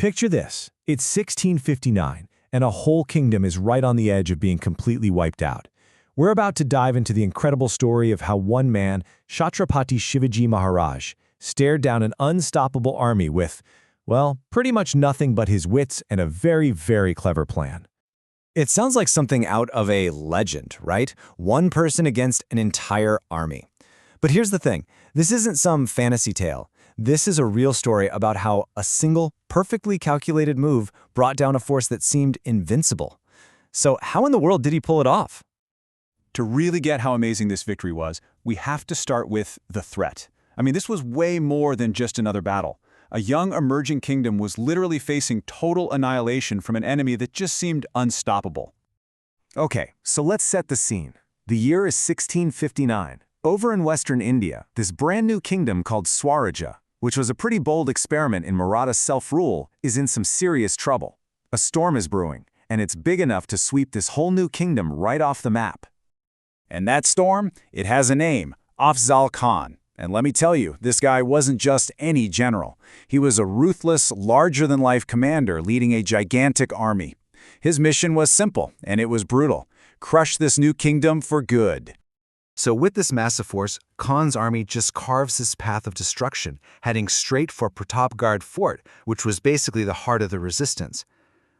Picture this. It's 1659, and a whole kingdom is right on the edge of being completely wiped out. We're about to dive into the incredible story of how one man, Chhatrapati Shivaji Maharaj, stared down an unstoppable army with, well, pretty much nothing but his wits and a very, very clever plan. It sounds like something out of a legend, right? One person against an entire army. But here's the thing. This isn't some fantasy tale. This is a real story about how a single, perfectly calculated move brought down a force that seemed invincible. So how in the world did he pull it off? To really get how amazing this victory was, we have to start with the threat. I mean, this was way more than just another battle. A young emerging kingdom was literally facing total annihilation from an enemy that just seemed unstoppable. Okay, so let's set the scene. The year is 1659. Over in western India, this brand new kingdom called Swaraja, which was a pretty bold experiment in Maratha self-rule, is in some serious trouble. A storm is brewing, and it's big enough to sweep this whole new kingdom right off the map. And that storm, it has a name, Afzal Khan. And let me tell you, this guy wasn't just any general. He was a ruthless, larger-than-life commander leading a gigantic army. His mission was simple, and it was brutal. Crush this new kingdom for good. So with this massive force, Khan's army just carves his path of destruction, heading straight for Pratapgarh Fort, which was basically the heart of the resistance.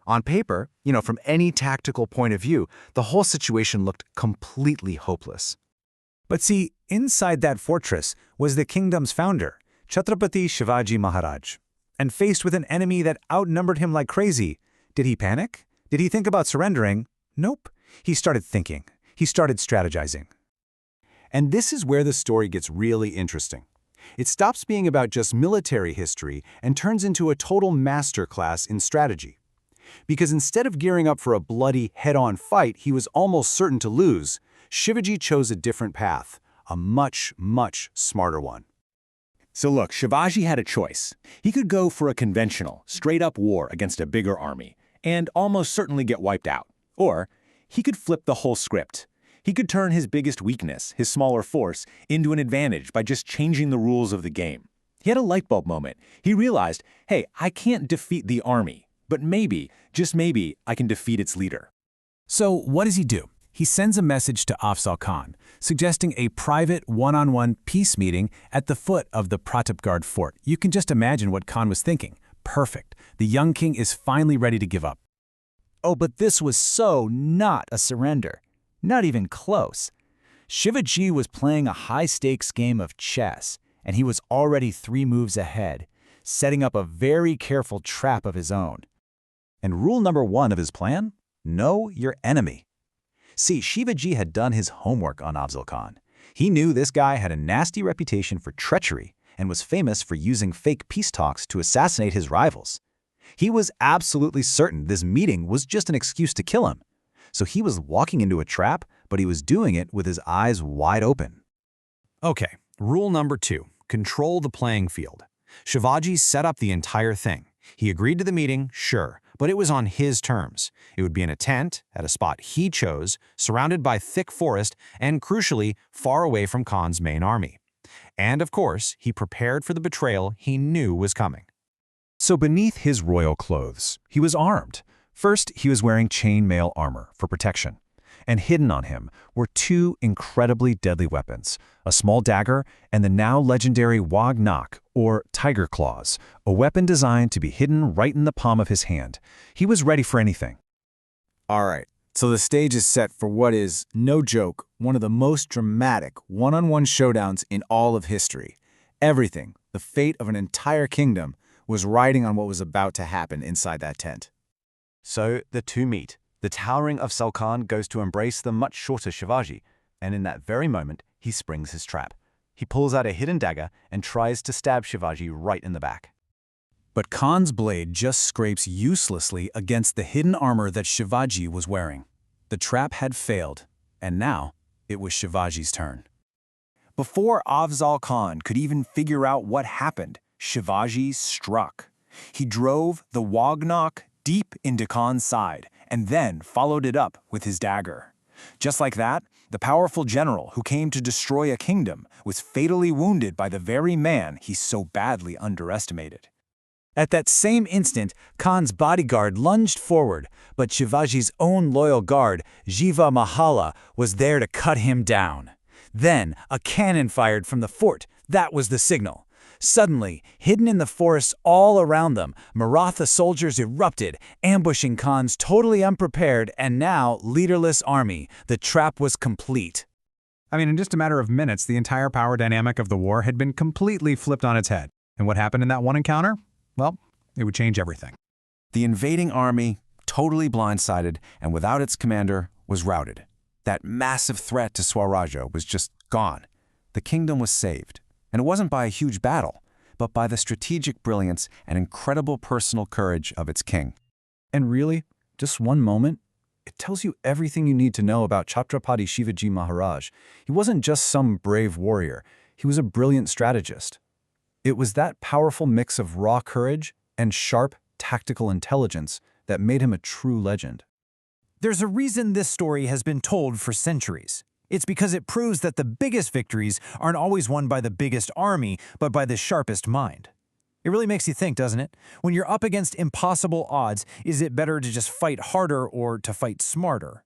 On paper, from any tactical point of view, the whole situation looked completely hopeless. But see, inside that fortress was the kingdom's founder, Chhatrapati Shivaji Maharaj. And faced with an enemy that outnumbered him like crazy, did he panic? Did he think about surrendering? Nope. He started thinking. He started strategizing. And this is where the story gets really interesting. It stops being about just military history and turns into a total masterclass in strategy. Because instead of gearing up for a bloody, head-on fight he was almost certain to lose, Shivaji chose a different path, a much, much smarter one. So look, Shivaji had a choice. He could go for a conventional, straight-up war against a bigger army, and almost certainly get wiped out. Or he could flip the whole script. He could turn his biggest weakness, his smaller force, into an advantage by just changing the rules of the game. He had a light bulb moment. He realized, hey, I can't defeat the army, but maybe, just maybe, I can defeat its leader. So what does he do? He sends a message to Afzal Khan, suggesting a private one-on-one peace meeting at the foot of the Pratapgarh Fort. You can just imagine what Khan was thinking. Perfect. The young king is finally ready to give up. Oh, but this was so not a surrender. Not even close. Shivaji was playing a high-stakes game of chess, and he was already 3 moves ahead, setting up a very careful trap of his own. And rule number 1 of his plan? Know your enemy. See, Shivaji had done his homework on Afzal Khan. He knew this guy had a nasty reputation for treachery and was famous for using fake peace talks to assassinate his rivals. He was absolutely certain this meeting was just an excuse to kill him. So he was walking into a trap, but he was doing it with his eyes wide open. Okay, rule number 2, control the playing field. Shivaji set up the entire thing. He agreed to the meeting, sure, but it was on his terms. It would be in a tent, at a spot he chose, surrounded by thick forest, and crucially, far away from Khan's main army. And of course, he prepared for the betrayal he knew was coming. So beneath his royal clothes, he was armed. First, he was wearing chainmail armor for protection. And hidden on him were 2 incredibly deadly weapons, a small dagger and the now legendary Wagnak, or tiger claws, a weapon designed to be hidden right in the palm of his hand. He was ready for anything. All right, so the stage is set for what is, no joke, one of the most dramatic one-on-one showdowns in all of history. Everything, the fate of an entire kingdom, was riding on what was about to happen inside that tent. So the two meet. The towering Afzal Khan goes to embrace the much shorter Shivaji, and in that very moment, he springs his trap. He pulls out a hidden dagger and tries to stab Shivaji right in the back. But Khan's blade just scrapes uselessly against the hidden armor that Shivaji was wearing. The trap had failed, and now it was Shivaji's turn. Before Afzal Khan could even figure out what happened, Shivaji struck. He drove the Wagnak deep into Khan's side, and then followed it up with his dagger. Just like that, the powerful general who came to destroy a kingdom was fatally wounded by the very man he so badly underestimated. At that same instant, Khan's bodyguard lunged forward, but Shivaji's own loyal guard, Jiva Mahala, was there to cut him down. Then, a cannon fired from the fort. That was the signal. Suddenly, hidden in the forests all around them, Maratha soldiers erupted, ambushing Khan's totally unprepared and now leaderless army. The trap was complete. I mean, in just a matter of minutes, the entire power dynamic of the war had been completely flipped on its head. And what happened in that one encounter? Well, it would change everything. The invading army, totally blindsided and without its commander, was routed. That massive threat to Swaraja was just gone. The kingdom was saved. And it wasn't by a huge battle, but by the strategic brilliance and incredible personal courage of its king. And really, just one moment, it tells you everything you need to know about Chhatrapati Shivaji Maharaj. He wasn't just some brave warrior. He was a brilliant strategist. It was that powerful mix of raw courage and sharp, tactical intelligence that made him a true legend. There's a reason this story has been told for centuries. It's because it proves that the biggest victories aren't always won by the biggest army, but by the sharpest mind. It really makes you think, doesn't it? When you're up against impossible odds, is it better to just fight harder or to fight smarter?